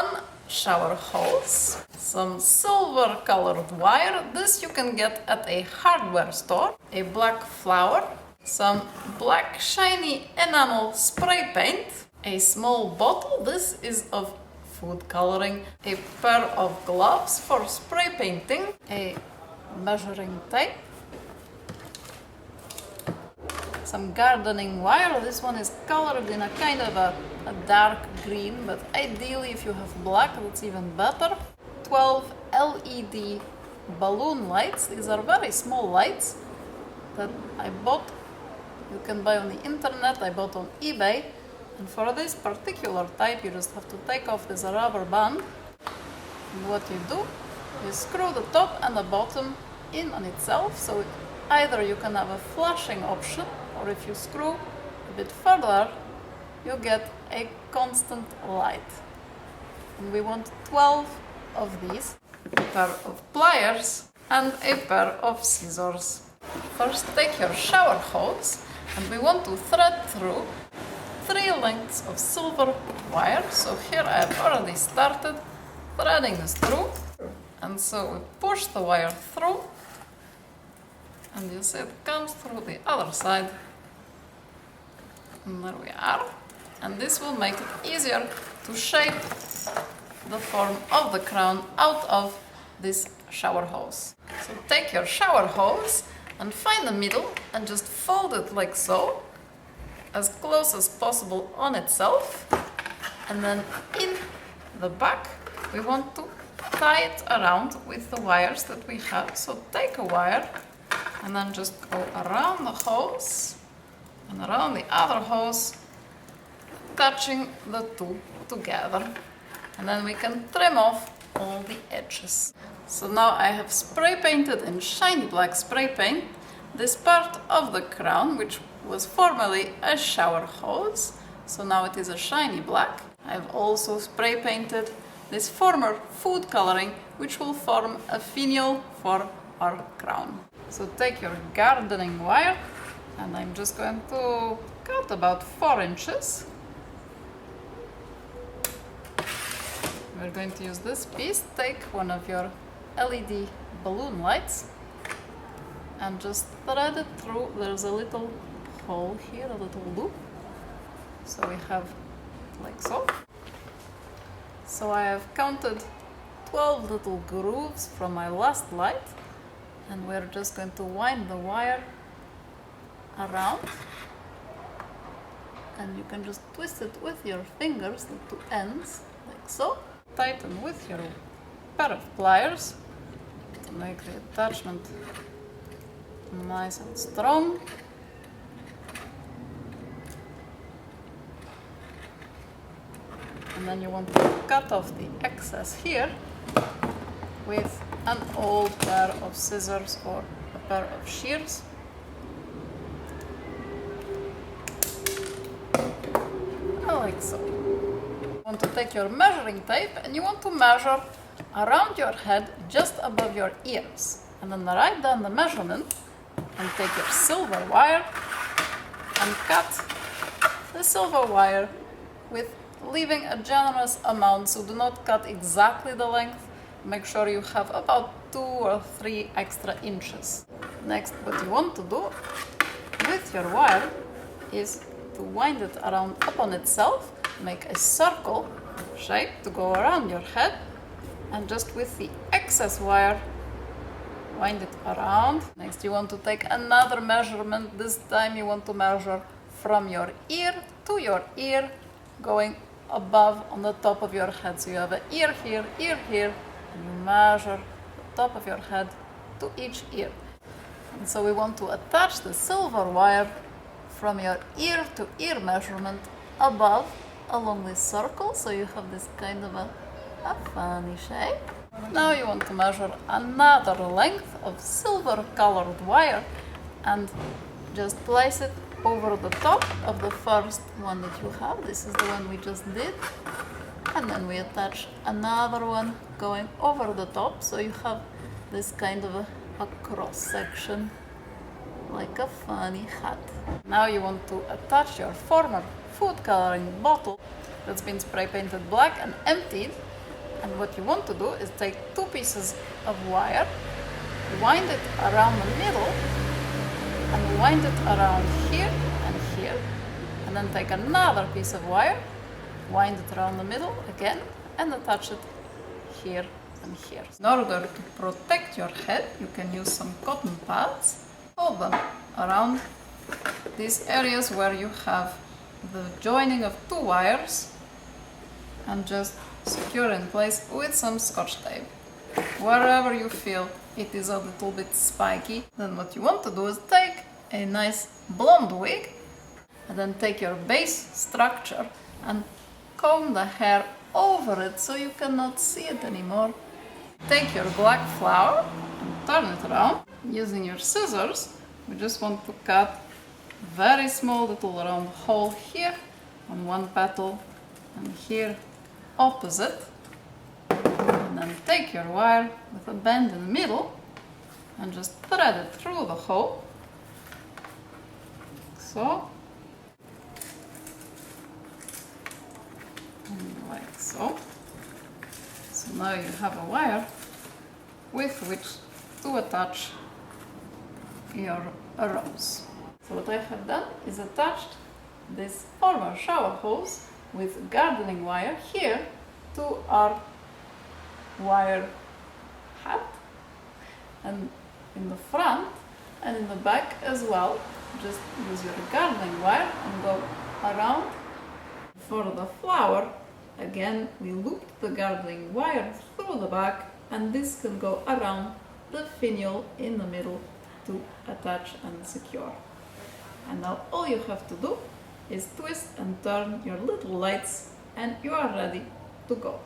one shower hose, some silver colored wire, this you can get at a hardware store, a black flower, some black shiny enamel spray paint, a small bottle, this is of food coloring, a pair of gloves for spray painting, a measuring tape, some gardening wire. This one is colored in a kind of a dark green, but ideally if you have black that's even better. 12 LED balloon lights. These are very small lights that I bought. You can buy on the internet. I bought on eBay. And for this particular type you just have to take off this rubber band, and what you do is screw the top and the bottom in on itself, so either you can have a flashing option, or if you screw a bit further you get a constant light. And we want 12 of these, a pair of pliers and a pair of scissors. First take your shower hose and we want to thread through 3 lengths of silver wire. So here I have already started threading this through, and so we push the wire through and you see it comes through the other side, and there we are. And this will make it easier to shape the form of the crown out of this shower hose. So take your shower hose and find the middle and just fold it like so, as close as possible on itself, and then in the back we want to tie it around with the wires that we have. So take a wire and then just go around the hose and around the other hose, touching the two together, and then we can trim off all the edges. So now I have spray painted in shiny black spray paint this part of the crown, which was formerly a shower hose, so now it is a shiny black. I've also spray painted this former food coloring, which will form a finial for our crown. So take your gardening wire, and I'm just going to cut about 4 inches. We're going to use this piece. Take one of your LED balloon lights and just thread it through. There's a little hole here, a little loop, so we have like so. So I have counted 12 little grooves from my last light, and we're just going to wind the wire around, and you can just twist it with your fingers, the two ends, like so. Tighten with your pair of pliers to make the attachment nice and strong. And then you want to cut off the excess here with an old pair of scissors or a pair of shears. Like so. You want to take your measuring tape and you want to measure around your head just above your ears. And then write down the measurement and take your silver wire and cut the silver wire with leaving a generous amount, so do not cut exactly the length. Make sure you have about 2 or 3 extra inches. Next, what you want to do with your wire is to wind it around upon itself, make a circle shape to go around your head, and just with the excess wire wind it around. Next, you want to take another measurement. This time you want to measure from your ear to your ear, going above on the top of your head. So you have an ear here, and you measure the top of your head to each ear. And so we want to attach the silver wire from your ear to ear measurement above along this circle, so you have this kind of a funny shape. Now you want to measure another length of silver colored wire and just place it over the top of the first one that you have. This is the one we just did. And then we attach another one going over the top, so you have this kind of a cross section, like a funny hat. Now you want to attach your former food coloring bottle that's been spray painted black and emptied And what you want to do is take two pieces of wire, wind it around the middle, and wind it around here and here. And then take another piece of wire, wind it around the middle again, and attach it here and here. In order to protect your head, you can use some cotton pads. Hold them around these areas where you have the joining of two wires and just secure in place with some Scotch tape. Wherever you feel it is a little bit spiky, then what you want to do is take a nice blonde wig and then take your base structure and comb the hair over it so you cannot see it anymore. Take your black flower and turn it around. Using your scissors, we just want to cut very small little round hole here on one petal and here opposite. And then take your wire with a bend in the middle and just thread it through the hole. So. And like so. So now you have a wire with which to attach your rose. So what I have done is attached this former shower hose with gardening wire here to our wire hat, and in the front and in the back as well, just use your gardening wire and go around. For the flower, again we looped the gardening wire through the back, and this can go around the finial in the middle to attach and secure. And now all you have to do is twist and turn your little lights and you are ready to go.